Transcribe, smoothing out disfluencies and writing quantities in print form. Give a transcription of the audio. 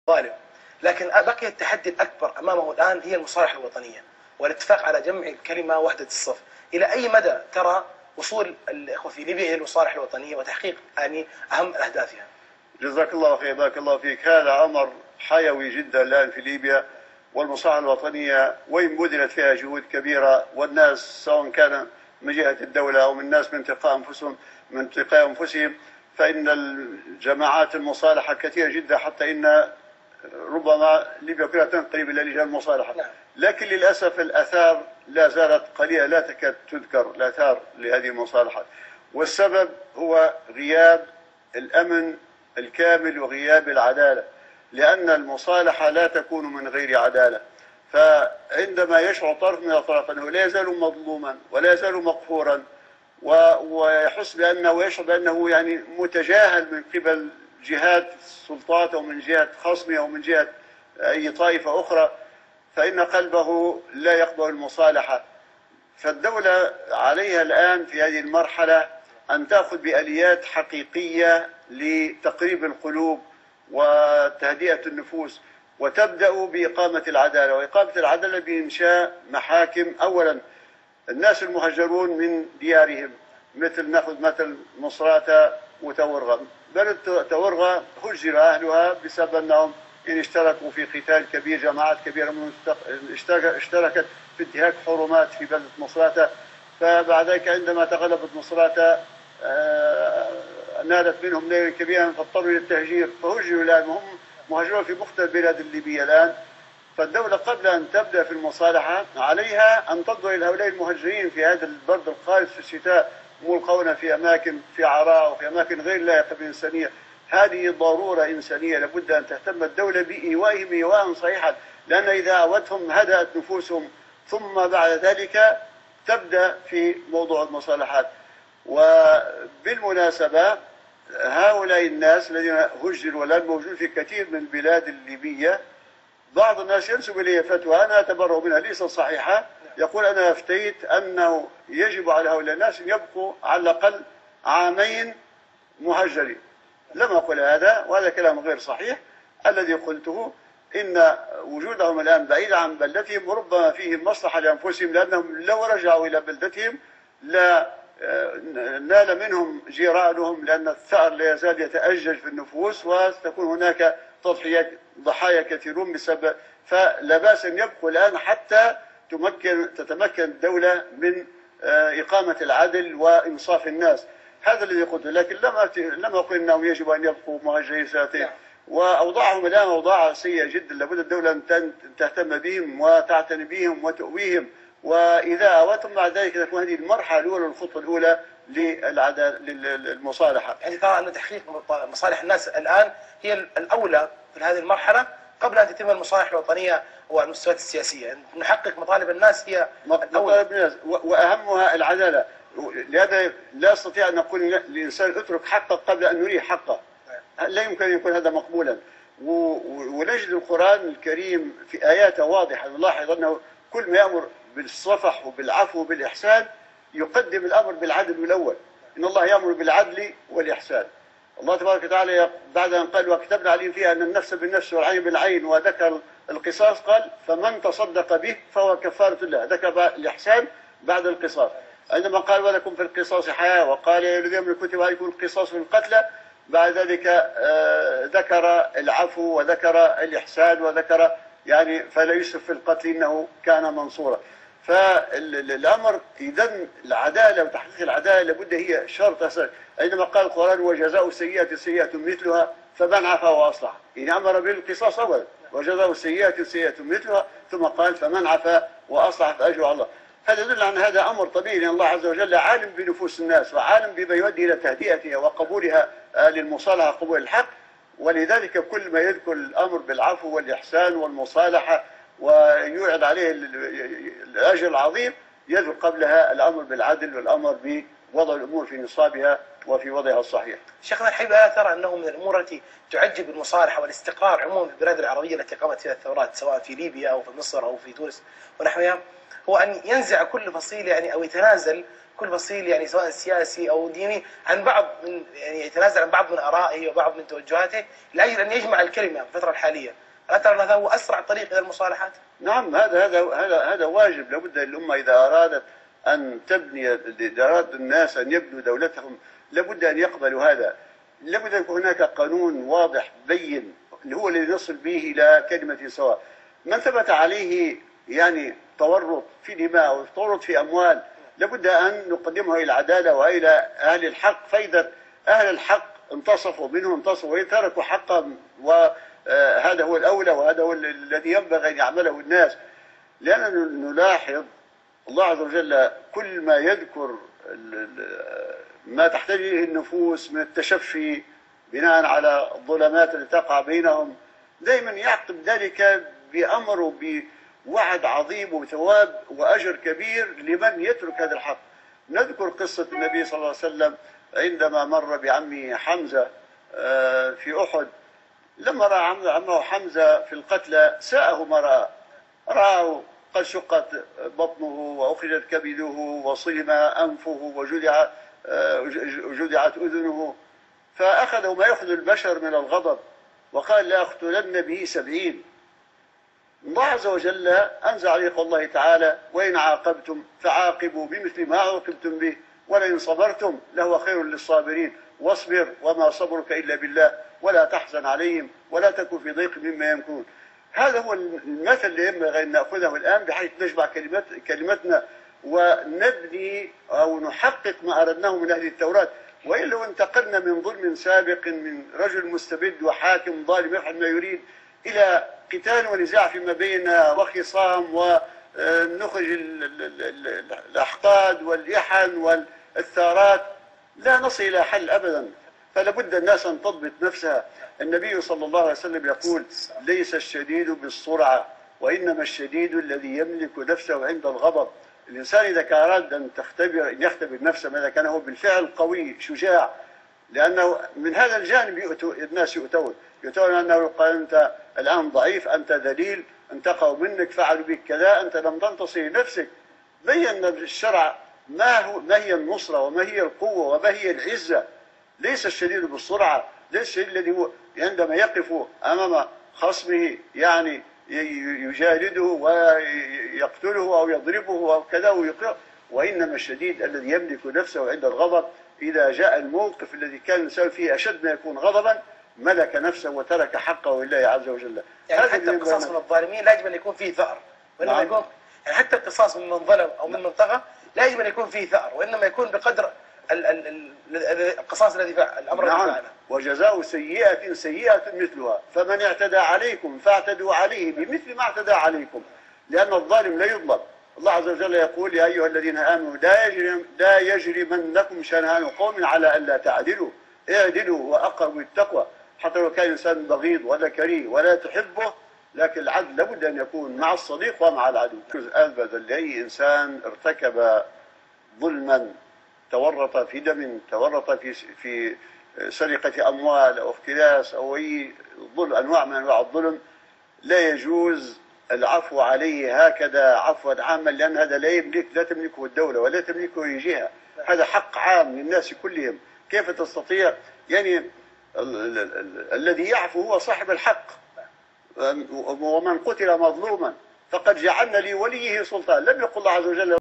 ظالم. لكن بقي التحدي الأكبر أمامه الآن هي المصالحة الوطنية والاتفاق على جمع الكلمة وحدة الصف. إلى أي مدى ترى وصول الإخوة في ليبيا إلى المصالحة الوطنية وتحقيق يعني أهم أهدافها؟ جزاك الله خير، بارك الله فيك. هذا أمر حيوي جدا الآن في ليبيا، والمصالحة الوطنية وإن بذلت فيها جهود كبيرة، والناس سواء كان من جهة الدولة أو من الناس من تلقاء أنفسهم، فإن الجماعات المصالحة كثيرة جدا، حتى إن ربما ليبيا كلها تنقلب إلى لجان المصالحة. لكن للأسف الآثار لا زالت قليلة، لا تكاد تذكر الآثار لهذه المصالحة، والسبب هو غياب الأمن الكامل وغياب العدالة، لأن المصالحة لا تكون من غير عدالة. فعندما يشعر طرف من الأطراف أنه لا يزال مظلوما ولا يزال مقهورا ويحس بأنه ويشعر بأنه يعني متجاهل من قبل جهات السلطات أو من جهة خصمه أو من جهة أي طائفة أخرى، فإن قلبه لا يقبل المصالحة. فالدولة عليها الآن في هذه المرحلة أن تأخذ بآليات حقيقية لتقريب القلوب وتهدئة النفوس، وتبدأ بإقامة العدالة، وإقامة العدالة بإنشاء محاكم. أولا الناس المهجرون من ديارهم، نأخذ مثل مصراتة وتورغة. بلد تورغة هجر أهلها بسبب أنهم إن اشتركوا في قتال كبير، جماعات كبيرة منهم اشتركت في انتهاك حرمات في بلدة مصراتة، فبعد ذلك عندما تغلبت مصراتة نالت منهم نيلا كبيرا فاضطروا إلى التهجير، فهجروا الآن وهم مهاجرون في مختلف بلاد الليبية الآن. فالدولة قبل أن تبدأ في المصالحة عليها أن تنظر إلى هؤلاء المهجرين في هذا البرد القارس في الشتاء، ملقون في أماكن في عراء وفي أماكن غير لائقة بالإنسانية. هذه ضرورة إنسانية لابد أن تهتم الدولة بإيوائهم إيواء صحيحا، لأن إذا أوتهم هدأت نفوسهم، ثم بعد ذلك تبدأ في موضوع المصالحات. وبالمناسبة هؤلاء الناس الذين هجروا والآن موجودون في كثير من البلاد الليبية، بعض الناس ينسب إلي فتوى أنا أتبرأ منها ليست صحيحة، يقول أنا أفتيت أنه يجب على هؤلاء الناس أن يبقوا على الأقل عامين مهجرين. لم أقل هذا، وهذا كلام غير صحيح. الذي قلته إن وجودهم الآن بعيد عن بلدتهم ربما فيه مصلحة لأنفسهم، لأنهم لو رجعوا إلى بلدتهم لا نال منهم جيرانهم، لأن الثأر لا يزال يتأجج في النفوس وستكون هناك ضحايا كثيرون بسبب. فلا بأس أن يبقوا الآن حتى تتمكن الدولة من إقامة العدل وإنصاف الناس. هذا الذي قلته، لكن لم أقل أنهم يجب أن يبقوا مهاجرين سنتين. وأوضاعهم الآن أوضاع سيئة جدا، لابد الدولة أن تهتم بهم وتعتني بهم وتؤويهم، وإذا أوتهم بعد ذلك تكون هذه المرحلة الأولى والخطوة الأولى للمصالحة. يعني ترى أن تحقيق مصالح الناس الآن هي الأولى في هذه المرحلة قبل أن تتم المصالح الوطنية والمستويات السياسية. يعني نحقق مطالب الناس هي مطالب الناس وأهمها العدالة. لهذا لا أستطيع أن نقول للإنسان اترك حقك قبل أن نريه حقه، لا يمكن أن يكون هذا مقبولا. ونجد القرآن الكريم في آياته واضحة، نلاحظ أنه كل ما يأمر بالصفح وبالعفو وبالإحسان يقدم الأمر بالعدل الأول. إن الله يأمر بالعدل والإحسان. الله تبارك وتعالى بعد أن قال وكتبنا عليهم فيها أن النفس بالنفس والعين بالعين وذكر القصاص، قال فمن تصدق به فهو كفارة له، ذكر الإحسان بعد القصاص. عندما قال ولكم في القصاص حياة، وقال يا الذين آمنوا كتب عليكم القصاص في القتلى، بعد ذلك ذكر العفو وذكر الإحسان وذكر يعني فلا يسرف في القتل إنه كان منصورا. فالأمر إذن العدالة وتحقيق العدالة لابد هي شرط أساسي. عندما قال القرآن وجزاء سيئة سيئة مثلها فمن عفا وأصلح، إن أمر بالقصاص أولا، وجزاء سيئة سيئة مثلها، ثم قال فمن عفا وأصلح فأجر على الله. هذا يدل على هذا أمر طبيعي، لأن الله عز وجل عالم بنفوس الناس وعالم بما يؤدي إلى تهدئتها وقبولها للمصالحة قبول الحق. ولذلك كل ما يذكر الأمر بالعفو والإحسان والمصالحة ويوعد عليه الأجر العظيم، يذكر قبلها الأمر بالعدل والأمر بوضع الأمور في نصابها وفي وضعها الصحيح. شيخنا الحبيب، ألا ترى أنه من الأمور التي تعجب المصالحة والاستقرار عموما في البلاد العربية التي قامت فيها الثورات، سواء في ليبيا أو في مصر أو في تونس ونحوها، هو أن ينزع كل فصيل يعني أو يتنازل كل فصيل يعني سواء سياسي أو ديني عن بعض من يعني يتنازل عن بعض من آرائه وبعض من توجهاته لأجل أن يجمع الكلمة في الفترة الحالية. ألا ترى أن هذا هو أسرع طريق إلى المصالحات؟ نعم، هذا واجب. لابد الأمة إذا أرادت أن تبني، إذا أراد الناس أن يبنوا دولتهم لابد أن يقبلوا هذا. لابد أن يكون هناك قانون واضح بين اللي هو الذي نصل به إلى كلمة سواء. من ثبت عليه يعني تورط في دماء أو تورط في أموال لابد أن نقدمه إلى العدالة وإلى أهل الحق، فإذا أهل الحق انتصفوا منهم انتصفوا وإن تركوا حقا، وهذا هو الأولى وهذا هو الذي ينبغي أن يعمله الناس. لأننا نلاحظ الله عز وجل كل ما يذكر ما تحتاج إليه النفوس من التشفي بناء على الظلمات التي تقع بينهم، دائما يعقب ذلك بأمر وبوعد عظيم وثواب وأجر كبير لمن يترك هذا الحق. نذكر قصة النبي صلى الله عليه وسلم عندما مر بعمه حمزة في أحد، لما رأى عمه حمزة في القتلى ساءه ما رآه قد شقت بطنه وأخرجت كبده وصلم أنفه وجدعت أذنه، فأخذه ما يأخذ البشر من الغضب وقال لا أقتلن به 70. الله عز وجل أنزل عليه قول الله تعالى وإن عاقبتم فعاقبوا بمثل ما عوقبتم به ولئن صبرتم لهو خير للصابرين واصبر وما صبرك إلا بالله ولا تحزن عليهم ولا تكن في ضيق مما يمكرون. هذا هو المثل اللي ينبغي أن نأخذه الآن بحيث نجمع كلمتنا ونبني أو نحقق ما أردناه من أهل التوراة. وإلا لو انتقلنا من ظلم سابق من رجل مستبد وحاكم ظالم يفعل ما يريد إلى قتال ونزاع فيما بيننا وخصام ونخرج الأحقاد والإحن والثارات لا نصل إلى حل أبدا. فلا بد الناس أن تضبط نفسها. النبي صلى الله عليه وسلم يقول ليس الشديد بالسرعة وإنما الشديد الذي يملك نفسه عند الغضب. الإنسان إذا أراد أن يختبر نفسه ماذا كان هو بالفعل قوي شجاع، لأنه من هذا الجانب الناس يؤتون أنه قال أنت الآن ضعيف، أنت ذليل، انتقوا منك، فعلوا بك كذا، أنت لم تنتصر لنفسك. بين الشرع ما هي النصرة وما هي القوة وما هي العزة. ليس الشديد بالسرعة، ليس الشديد الذي هو عندما يقف أمام خصمه يعني يجالده ويقتله أو يضربه أو كذا ويقرأ، وإنما الشديد الذي يملك نفسه عند الغضب. إذا جاء الموقف الذي كان الإنسان فيه أشد ما يكون غضبا ملك نفسه وترك حقه لله عز وجل. يعني حتى القصاص من الظالمين لا يجب أن يكون فيه ثأر، وإنما يكون يعني حتى القصاص من ظلم أو من طغى لا يجب أن يكون فيه ثأر، وإنما يكون بقدر القصاص الذي فعل الأمر. نعم، وجزاء سيئة سيئة مثلها فمن اعتدى عليكم فاعتدوا عليه بمثل ما اعتدى عليكم، لأن الظالم لا يظلم. الله عز وجل يقول يا أيها الذين آمنوا لا يجرمنكم شنآن قوم على ألا تعدلوا اعدلوا وأقربوا التقوى. حتى لو كان الإنسان بغيض ولا كريه ولا تحبه، لكن العدل لابد أن يكون مع الصديق ومع العدو. أبدا لأي إنسان ارتكب ظلما، تورط في دم، تورط في سرقة أموال أو اختلاس أو أي أنواع من أنواع الظلم، لا يجوز العفو عليه هكذا عفوا عاما، لأن هذا لا تملكه الدولة ولا تملكه أي جهة. هذا حق عام للناس كلهم. كيف تستطيع يعني الذي يعفو هو صاحب الحق. ومن قتل مظلوما فقد جعلنا لوليه سلطان. لم يقل الله عز وجل